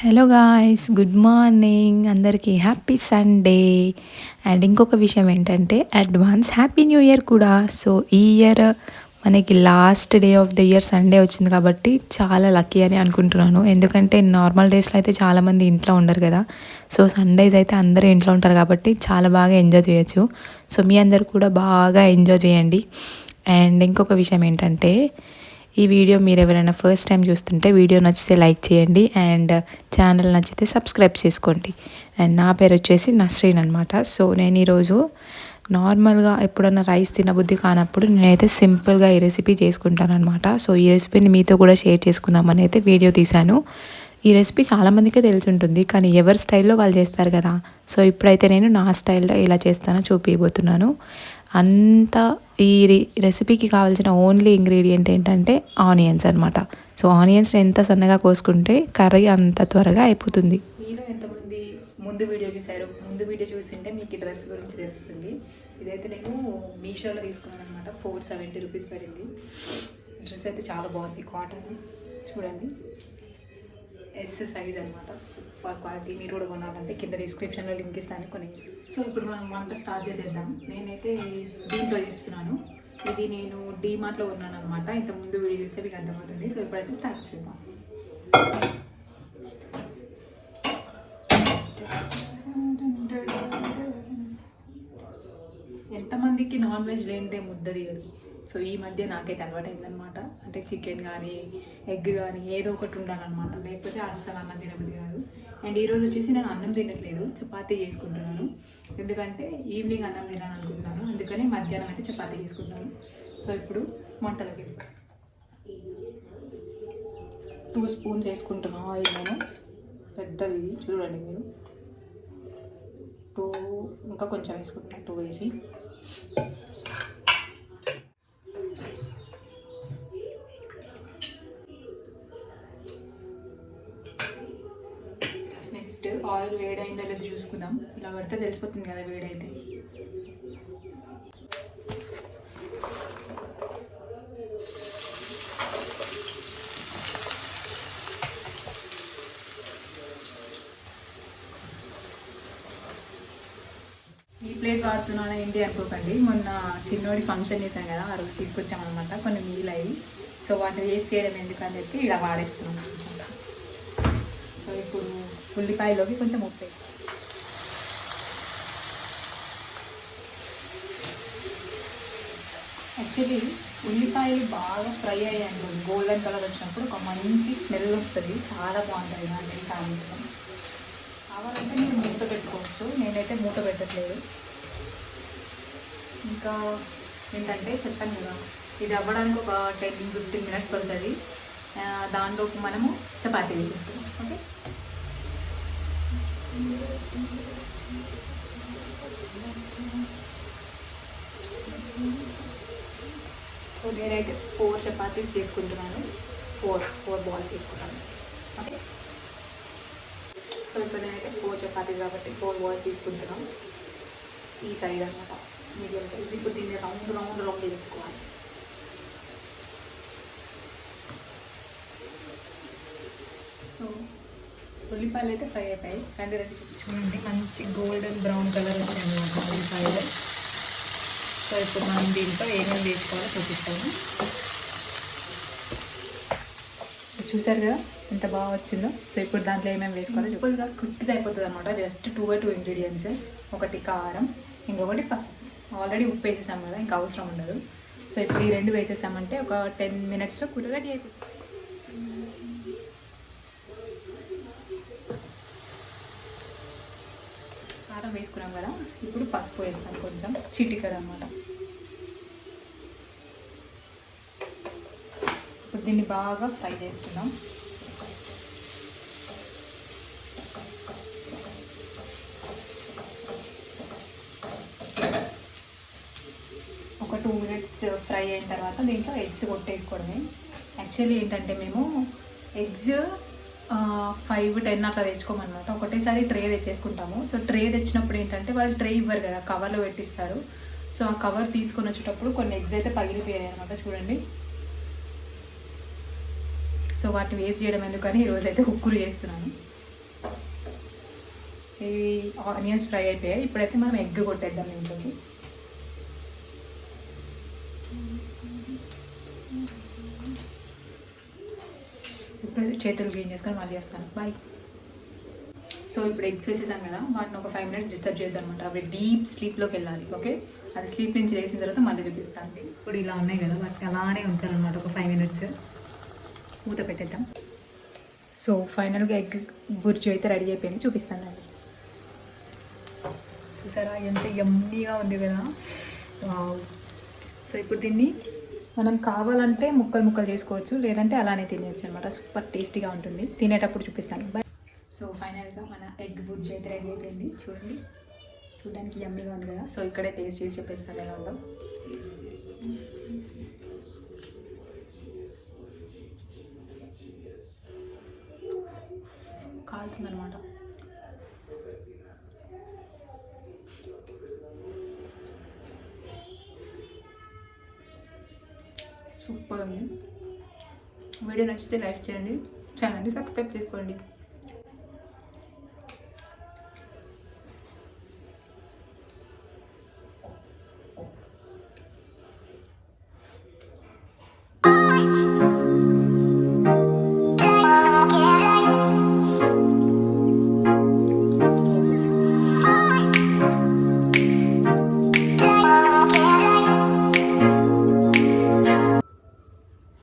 Hello guys, good morning అందరికీ. Happy Sunday. And ఇంకొక విషయం ఏంటంటే అడ్వాన్స్ హ్యాపీ న్యూ ఇయర్ కూడా. సో ఈ ఇయర్ మనకి last day of the year Sunday వచ్చింది కాబట్టి చాలా లక్కీ అని అనుకుంటున్నాను. ఎందుకంటే నార్మల్ డేస్లో అయితే చాలామంది ఇంట్లో ఉండరు కదా. సో సండేస్ అయితే అందరూ ఇంట్లో ఉంటారు కాబట్టి చాలా బాగా ఎంజాయ్ చేయొచ్చు. సో మీ అందరు కూడా బాగా ఎంజాయ్ చేయండి. అండ్ ఇంకొక విషయం ఏంటంటే ఈ వీడియో మీరు ఎవరైనా ఫస్ట్ టైం చూస్తుంటే వీడియో నచ్చితే లైక్ చేయండి అండ్ ఛానల్ నచ్చితే సబ్స్క్రైబ్ చేసుకోండి. అండ్ నా పేరు వచ్చేసి నస్రీన్ అనమాట. సో నేను ఈరోజు నార్మల్గా ఎప్పుడన్నా రైస్ తినబుద్ధి కానప్పుడు నేనైతే సింపుల్గా ఈ రెసిపీ చేసుకుంటాను అనమాట. సో ఈ రెసిపీని మీతో కూడా షేర్ చేసుకుందామని అయితే వీడియో తీశాను. ఈ రెసిపీ చాలామందికే తెలిసి ఉంటుంది, కానీ ఎవరి స్టైల్లో వాళ్ళు చేస్తారు కదా. సో ఇప్పుడైతే నేను నా స్టైల్లో ఎలా చేస్తానో చూపించబోతున్నాను. అంత ఈ రెసిపీకి కావాల్సిన ఓన్లీ ఇంగ్రీడియంట్ ఏంటంటే ఆనియన్స్ అనమాట. సో ఆనియన్స్ ఎంత సన్నగా కోసుకుంటే కర్రీ అంత త్వరగా అయిపోతుంది. మీరు ఎంతమంది ముందు వీడియో చూసారు? ముందు వీడియో చూసింటే మీకు ఈ డ్రెస్ గురించి తెలుస్తుంది. ఇదైతే నేను మీషోలో తీసుకున్నాను అనమాట. 470 రూపీస్ పడింది. డ్రెస్ అయితే చాలా బాగుంది, కాటన్ చూడండి, ఎస్ సైజ్ అనమాట. Super quality. మీరు కూడా కొనాలంటే కింద డిస్క్రిప్షన్లో లింక్ ఇస్తాను, కొని. సో ఇప్పుడు మనం వంట స్టార్ట్ చేసేద్దాం. నేనైతే దీంట్లో చేస్తున్నాను. ఇది నేను డీమార్ట్లో ఉన్నాను అనమాట. ఇంత ముందు వీడియో చూస్తే మీకు అర్థమవుతుంది. సో ఇప్పుడైతే స్టార్ట్ చేద్దాం. ఎంతమందికి నాన్ వెజ్ లేనిదే ముద్ద దిగదు. సో ఈ మధ్య నాకైతే అలవాటు అయిందనమాట. అంటే చికెన్ కానీ ఎగ్ కానీ ఏదో ఒకటి ఉండాలన్నమాట, లేకపోతే అస్సలు అన్నం తినబుద్ధి కాదు. అండ్ ఈరోజు వచ్చేసి నేను అన్నం తినట్లేదు, చపాతీ చేసుకుంటున్నాను. ఎందుకంటే ఈవినింగ్ అన్నం తినాలని అనుకుంటున్నాను, అందుకని మధ్యాహ్నం అయితే చపాతీ చేసుకుంటాను. సో ఇప్పుడు వంటలకి 2 స్పూన్స్ వేసుకుంటున్నాను ఆయిల్. నేను పెద్దవి చూడండి మీరు. 2 ఇంకా కొంచెం వేసుకుంటున్నాను, 2 వేసి. నెక్స్ట్ ఆయిల్ వేడైందో లేదో చూసుకుందాం. ఇలా పెడితే తెలిసిపోతుంది కదా వేడైతే. ఈ ప్లేట్ వాడుతున్నాను ఏంటి అనుకోకండి. మొన్న చిన్నోడి ఫంక్షన్ చేశాం కదా, ఆ రోజు తీసుకొచ్చామన్నమాట. కొన్ని మిగిలాయి. సో వాటిని వేస్ట్ చేయడం ఎందుకని చెప్పి ఇలా వాడేస్తున్నాను అనమాట. సో ఇప్పుడు ఉల్లిపాయలోకి కొంచెం ఉప్పు. యాక్చువల్లీ ఉల్లిపాయలు బాగా ఫ్రై అయ్యాయి, గోల్డెన్ కలర్ వచ్చినప్పుడు ఒక మంచి స్మెల్ వస్తుంది, చాలా బాగుంటుంది. అంటే సాయంత్రం కావాలంటే మీరు మూత పెట్టుకోవచ్చు, నేనైతే మూత పెట్టట్లేదు. ఇంకా ఏంటంటే చెప్పాను కదా, ఇది అవ్వడానికి ఒక 10-15 మినిట్స్ పడుతుంది. దాంట్లోకి మనము చపాతీ వేసేస్తున్నాం. ఓకే, సో నేనైతే 4 చపాతీస్ చేసుకుంటున్నాను. 4 బాల్స్ తీసుకుంటాను. ఓకే, సో ఇప్పుడు నేనైతే 4 చపాతీస్ కాబట్టి 4 బాల్స్ తీసుకుంటున్నాం. ఈ సైజ్ అనమాట, మీడియం సైజ్. ఇప్పుడు దీన్ని రౌండ్ వేసుకోవాలి. సో ఉల్లిపాయలు అయితే ఫ్రై అయిపోయాయి. రండి చూడండి, మంచి గోల్డెన్ బ్రౌన్ కలర్ వచ్చాయి అనమాట ఉల్లిపాయలు. సో ఇప్పుడు మనం దీంట్లో ఏమేమి వేసుకోవాలో చూపిస్తాము. చూసారు కదా ఎంత బాగా వచ్చిందో. సో ఇప్పుడు దాంట్లో ఏమేమి వేసుకోవాలో సింపుల్గా క్విక్గా అయిపోతుంది అనమాట. Just 2 ingredients. ఒకటి కారం, ఇంకొకటి పసుపు. ఆల్రెడీ ఉప్పు వేసేసాం కదా, ఇంకా అవసరం ఉండదు. సో ఇప్పుడు ఈ 2 వేసేసామంటే ఒక 10 మినిట్స్లో కూడా రెడీ అయిపోతుంది. కారం వేసుకున్నాం కదా, ఇప్పుడు పసుపు వేస్తాం కొంచెం, చిటికెడు అనమాట. ఇప్పుడు దీన్ని బాగా ఫ్రై చేసుకుందాం. ఒక 2 మినిట్స్ ఫ్రై అయిన తర్వాత దీంట్లో ఎగ్స్ కొట్టేసుకోవడమే. యాక్చువల్లీ ఏంటంటే మేము ఎగ్స్ 5-10 అట్లా తెచ్చుకోమన్నమాట. ఒకటేసారి ట్రే తెచ్చేసుకుంటాము. సో ట్రే తెచ్చినప్పుడు ఏంటంటే వాళ్ళు ట్రే ఇవ్వరు కదా, కవర్లో పెట్టిస్తారు. సో ఆ కవర్ తీసుకొని వచ్చేటప్పుడు కొన్ని ఎగ్స్ అయితే పగిలిపోయాయి అనమాట. చూడండి, సో వాటిని వేస్ట్ చేయడం ఎందుకని ఈరోజు అయితే ఉక్కులు చేస్తున్నాను. ఇవి ఆనియన్స్ ఫ్రై అయిపోయాయి. ఇప్పుడైతే మనం ఎగ్ కొట్టేద్దాం ఇంట్లోకి. ఇప్పుడైతే చేతులు క్లీన్ చేసుకొని మళ్ళీ వస్తాను. బాయ్. సో ఇప్పుడు ఎగ్స్ వేసేసాం కదా, వాటిని ఒక 5 minutes డిస్టర్బ్ చేద్దాం అనమాట. అవి డీప్ స్లీప్లోకి వెళ్ళాలి. ఓకే, అది స్లీప్ నుంచి లేచిన తర్వాత మళ్ళీ చూపిస్తాను. ఇప్పుడు ఇలా ఉన్నాయి కదా, వాటిని అలానే ఉంచాలన్నమాట ఒక 5 minutes. మూత పెట్టేద్దాం. సో ఫైనల్గా ఎగ్ బుర్జీ అయితే రెడీ అయిపోయింది, చూపిస్తాను అండి. చూసారా ఎంత యమ్మీగా ఉంది కదా. సో ఇప్పుడు దీన్ని మనం కావాలంటే ముక్కలు ముక్కలు చేసుకోవచ్చు, లేదంటే అలానే తినేయచ్చు అనమాట. సూపర్ టేస్టీగా ఉంటుంది. తినేటప్పుడు చూపిస్తాను. బాయ్. సో ఫైనల్గా మన ఎగ్ బుర్జీ అయితే రెడీ అయిపోయింది. చూడండి, చూడడానికి యమ్మీగా ఉంది కదా. సో ఇక్కడే టేస్ట్ చేసి చెప్పేస్తాను ఎలా ఉందో. కాలుతుందనమాట. సూపర్ ఉంది. వీడియో నచ్చితే లైక్ చేయండి, ఛానల్ని సబ్స్క్రైబ్ చేసుకోండి.